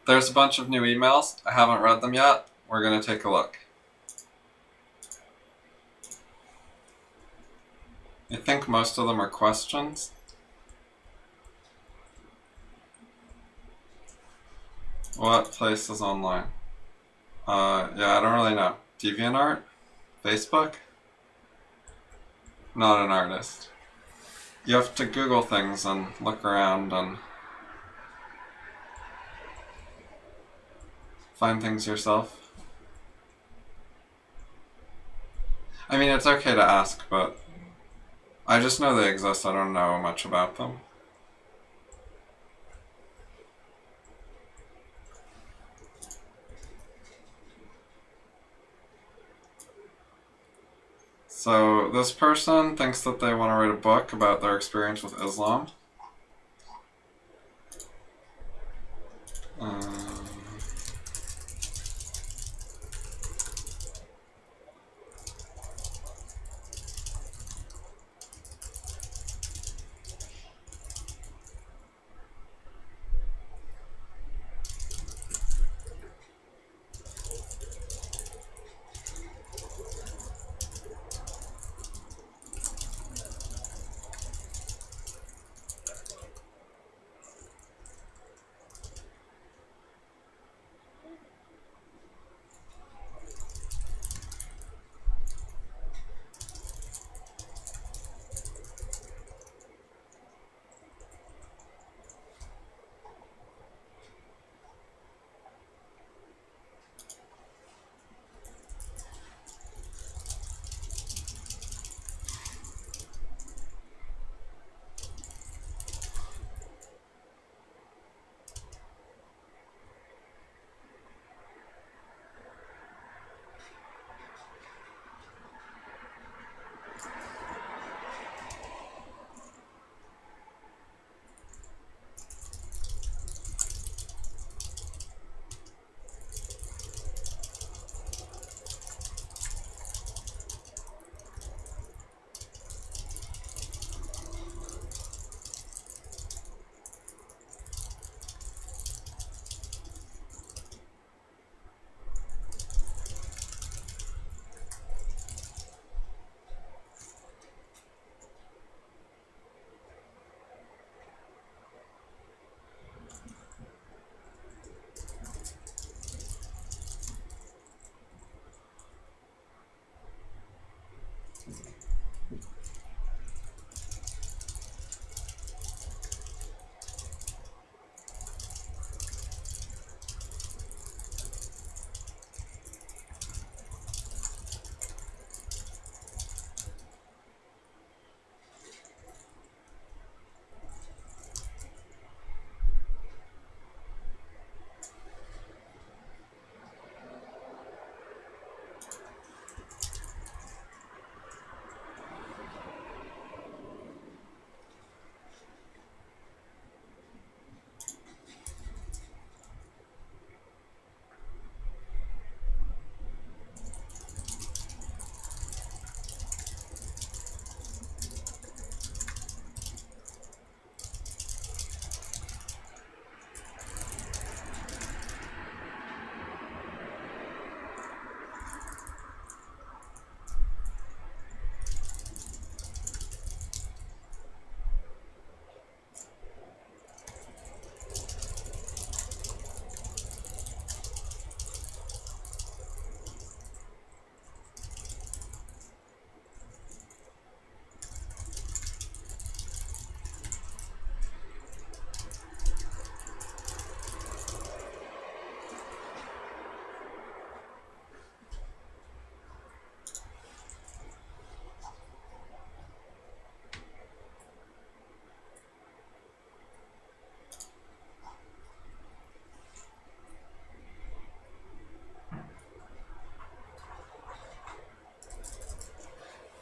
There's a bunch of new emails. I haven't read them yet. We're going to take a look. I think most of them are questions. What place is online? Yeah, I don't really know. DeviantArt? Facebook? Not an artist. You have to Google things and look around and find things yourself. I mean, it's okay to ask, but I just know they exist. I don't know much about them. So this person thinks that they want to write a book about their experience with Islam.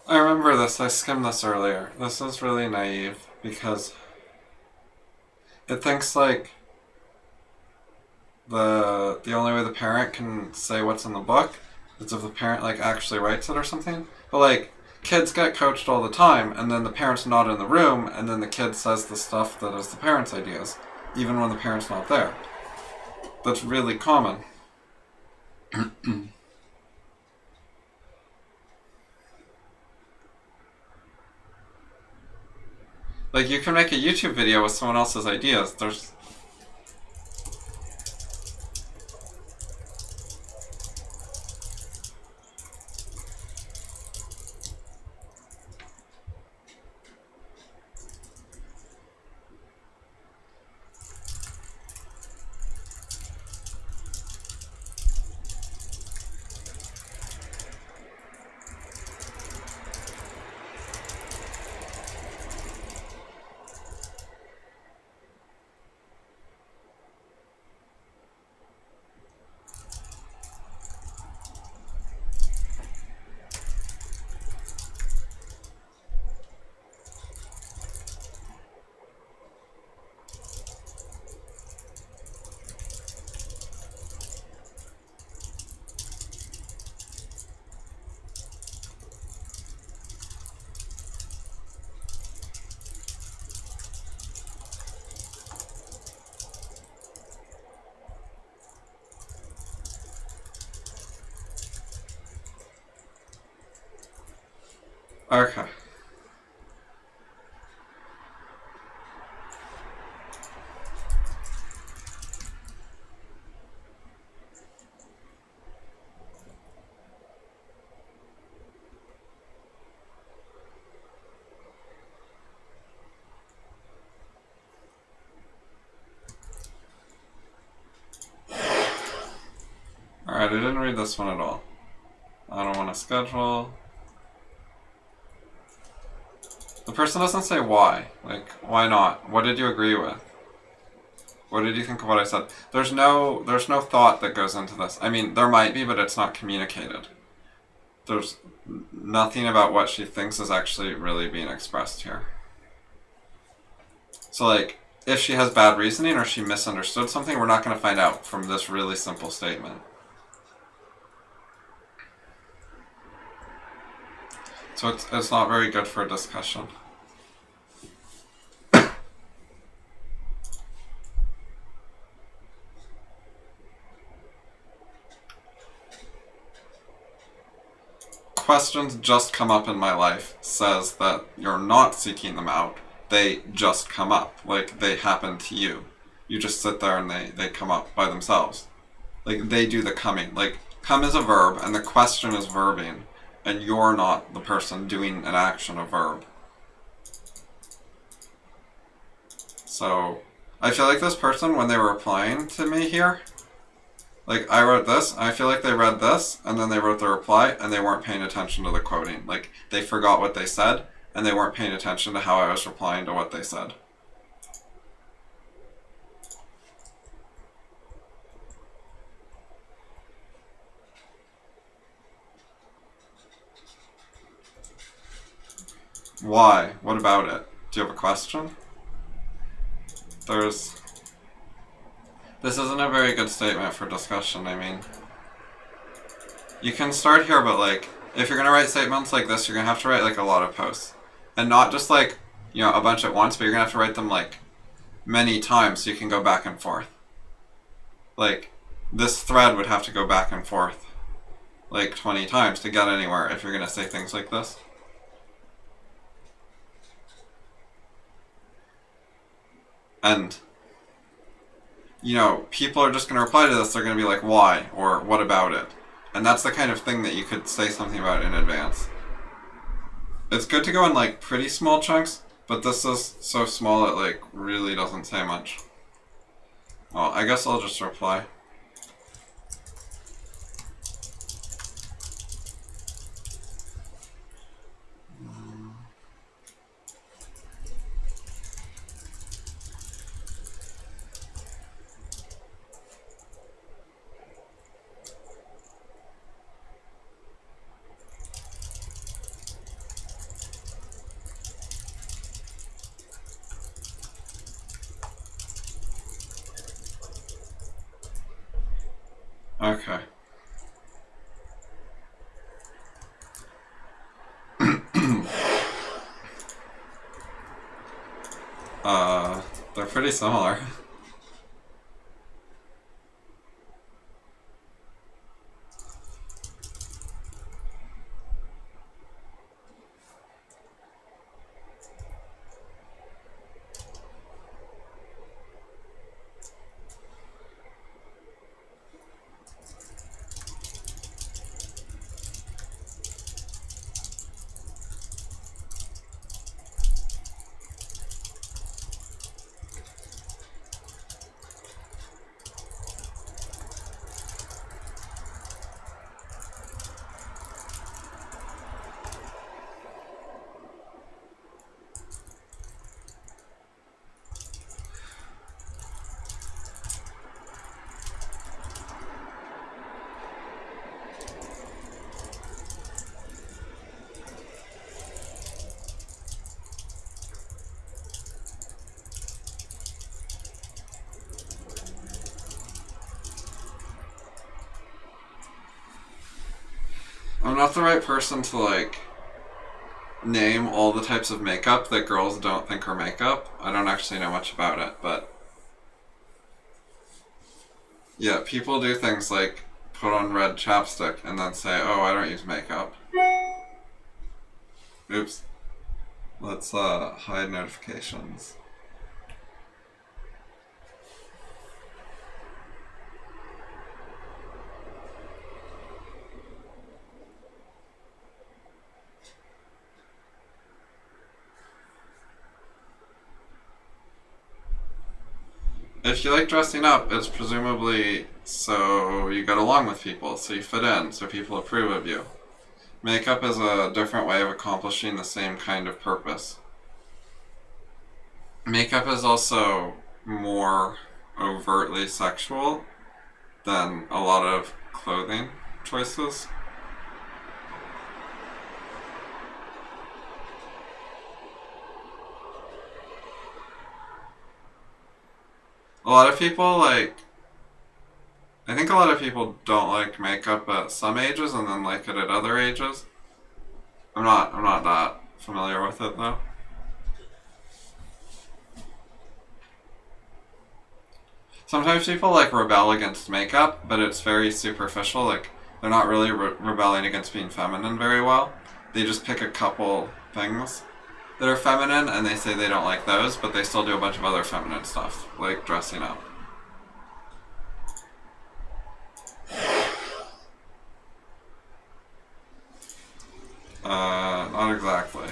I remember this. I skimmed this earlier. This is really naive because it thinks like the only way the parent can say what's in the book is if the parent like actually writes it or something. But like kids get coached all the time, and then the parent's not in the room, and then the kid says the stuff that is the parent's ideas, even when the parent's not there. That's really common. Like, you can make a YouTube video with someone else's ideas. There's... Okay. Alright, I didn't read this one at all. I don't want to schedule. The person doesn't say why. Like, why not? What did you agree with? What did you think of what I said? There's no thought that goes into this. I mean, there might be, but it's not communicated. There's nothing about what she thinks is actually really being expressed here. So, like, if she has bad reasoning or she misunderstood something, we're not going to find out from this really simple statement. So it's not very good for a discussion. Questions just come up in my life says that you're not seeking them out. They just come up. Like, they happen to you. You just sit there and they come up by themselves. Like, they do the coming. Like, come is a verb and the question is verbing. And you're not the person doing an action, a verb. So, I feel like this person, when they were replying to me here, like, I wrote this, I feel like they read this, and then they wrote the reply, and they weren't paying attention to the quoting. Like, they forgot what they said, and they weren't paying attention to how I was replying to what they said. Why? What about it? Do you have a question? This isn't a very good statement for discussion, I mean. You can start here, but like, if you're gonna write statements like this, you're gonna have to write like a lot of posts. And not just like, you know, a bunch at once, but you're gonna have to write them like many times so you can go back and forth. Like, this thread would have to go back and forth like 20 times to get anywhere if you're gonna say things like this. And, you know, people are just going to reply to this, they're going to be like, why? Or what about it? And that's the kind of thing that you could say something about in advance. It's good to go in like pretty small chunks, but this is so small it like really doesn't say much. Well, I guess I'll just reply. Okay. They're pretty similar. I'm not the right person to, like, name all the types of makeup that girls don't think are makeup. I don't actually know much about it, but yeah, people do things like put on red chapstick and then say, oh, I don't use makeup. Oops. Let's hide notifications. If you like dressing up, it's presumably so you get along with people, so you fit in, so people approve of you. Makeup is a different way of accomplishing the same kind of purpose. Makeup is also more overtly sexual than a lot of clothing choices. A lot of people I think a lot of people don't like makeup at some ages and then like it at other ages. I'm not that familiar with it though. Sometimes people like rebel against makeup, but it's very superficial. Like they're not really rebelling against being feminine very well. They just pick a couple things that are feminine and they say they don't like those, but they still do a bunch of other feminine stuff, like dressing up. Not exactly.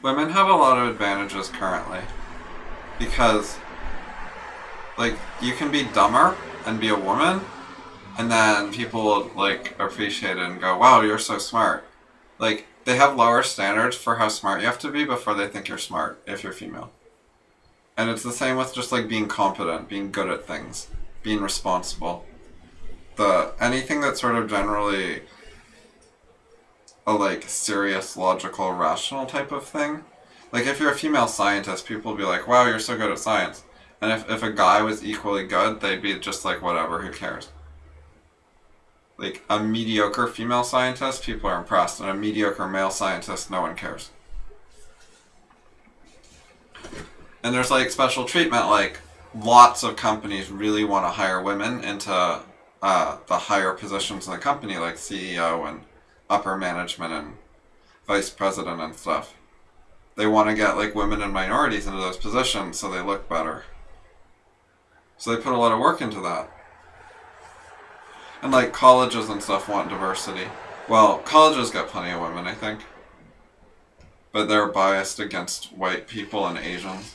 Women have a lot of advantages currently because, like, you can be dumber and be a woman, and then people will, like, appreciate it and go, wow, you're so smart. Like, they have lower standards for how smart you have to be before they think you're smart if you're female. And it's the same with just, like, being competent, being good at things, being responsible. Anything that's sort of generally a, like, serious, logical, rational type of thing. Like, if you're a female scientist, people will be like, wow, you're so good at science. And if a guy was equally good, they'd be just like, whatever, who cares? Like, a mediocre female scientist, people are impressed. And a mediocre male scientist, no one cares. And there's, like, special treatment, like, lots of companies really want to hire women into the higher positions in the company, like CEO and upper management and vice president and stuff. They want to get, like, women and minorities into those positions so they look better. So they put a lot of work into that. And, like, colleges and stuff want diversity. Well, colleges get plenty of women, I think. But they're biased against white people and Asians.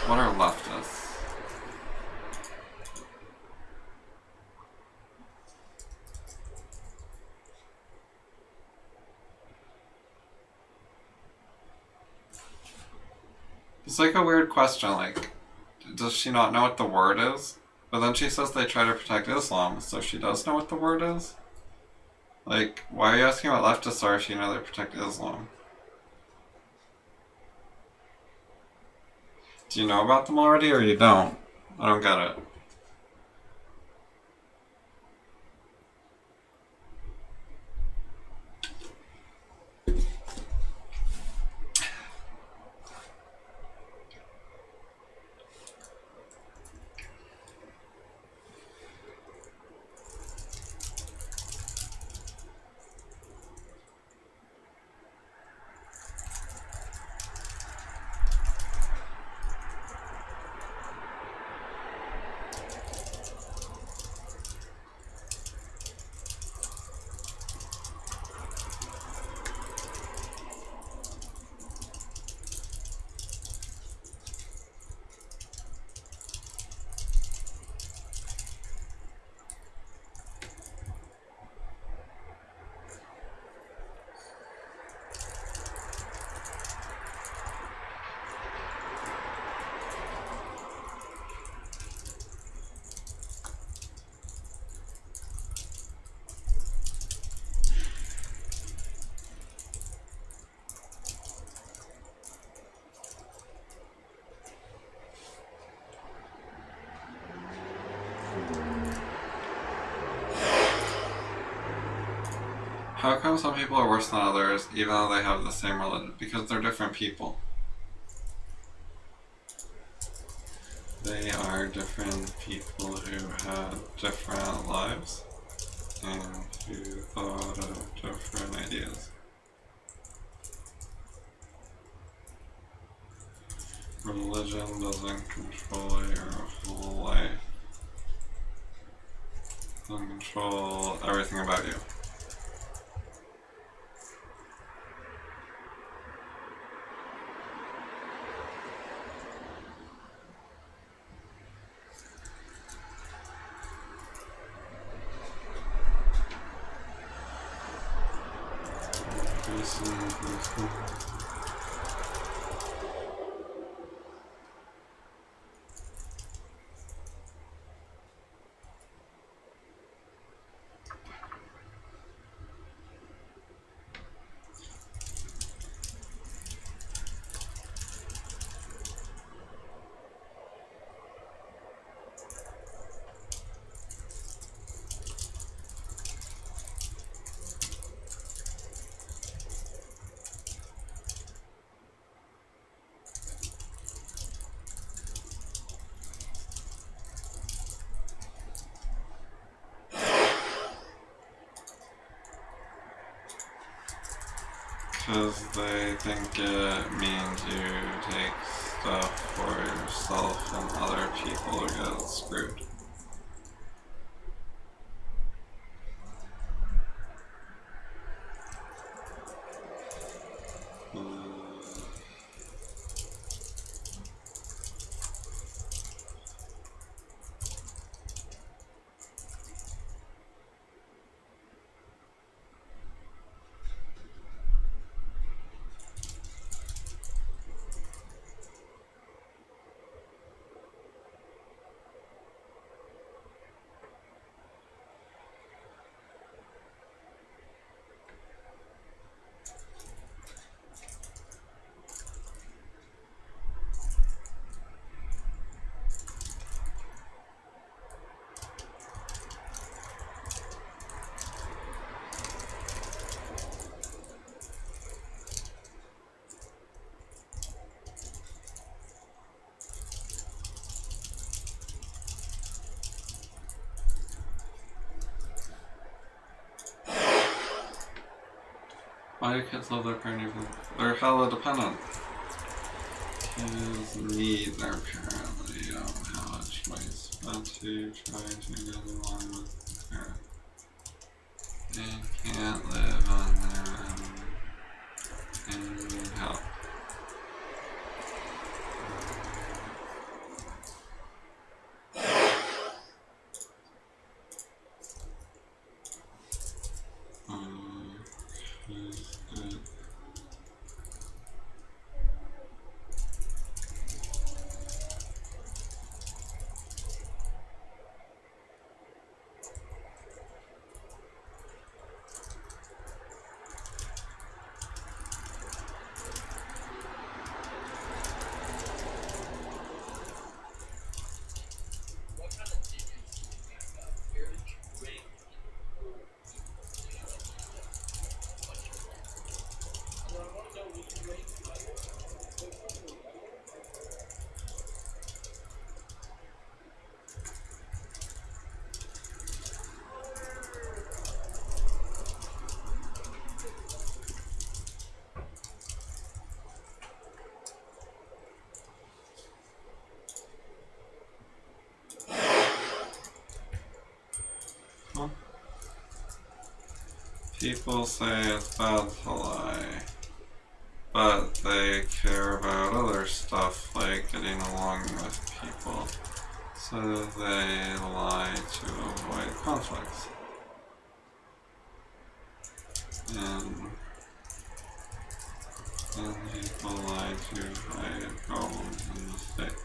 What are leftists? It's like a weird question, like, does she not know what the word is? But then she says they try to protect Islam, so she does know what the word is? Like, why are you asking what leftists are if you know they protect Islam? Do you know about them already, or you don't? I don't get it. How come some people are worse than others, even though they have the same religion? Because they're different people. They are different people who had different lives and who thought of different ideas. Religion doesn't control your whole life. It doesn't control everything about you. Because they think it means you take stuff for yourself and other people get screwed. Why do kids love their parent even? They're hella dependent. Kids need their parent, they don't have a choice but to try to get along with the parent. They can't live on their own and need help. People say it's bad to lie, but they care about other stuff like getting along with people, so they lie to avoid conflicts. And people lie to hide problems and mistakes.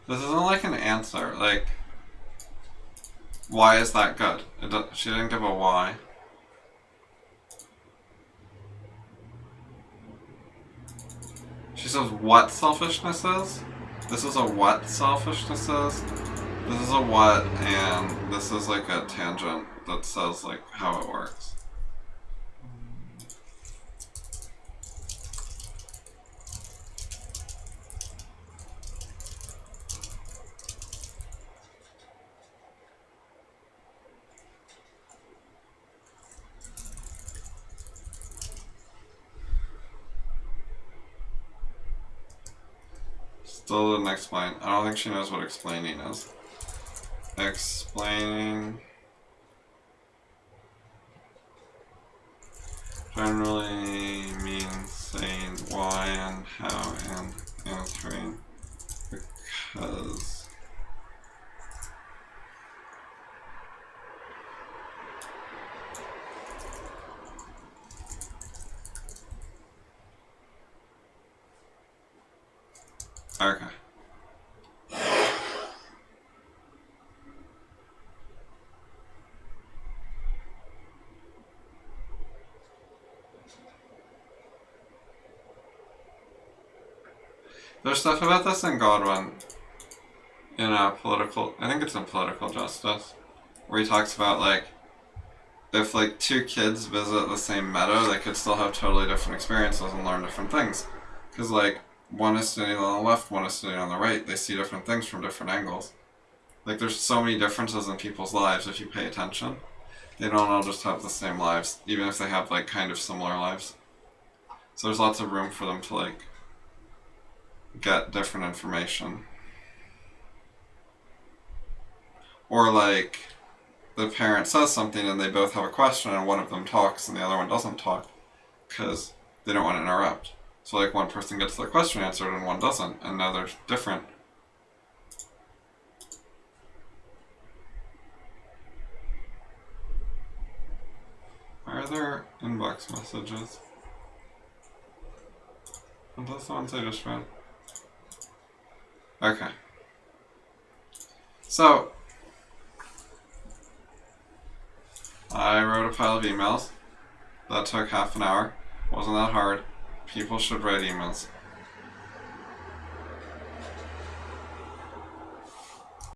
This isn't like an answer, like, why is that good? She didn't give a why. She says what selfishness is? This is a what selfishness is? This is a what, and this is like a tangent that says like how it works. Still didn't explain. I don't think she knows what explaining is. Explaining generally means saying why and how and answering because. Okay. There's stuff about this in Godwin in political, I think it's in Political Justice, where he talks about like, if like two kids visit the same meadow, they could still have totally different experiences and learn different things. Because like, one is sitting on the left, one is sitting on the right, they see different things from different angles. Like there's so many differences in people's lives if you pay attention. They don't all just have the same lives, even if they have like kind of similar lives. So there's lots of room for them to like get different information. Or like the parent says something and they both have a question and one of them talks and the other one doesn't talk because they don't want to interrupt. So like one person gets their question answered and one doesn't, and now they're different. Are there inbox messages? Are those the ones I just read? Okay. So, I wrote a pile of emails. That took half an hour. Wasn't that hard. People should write emails.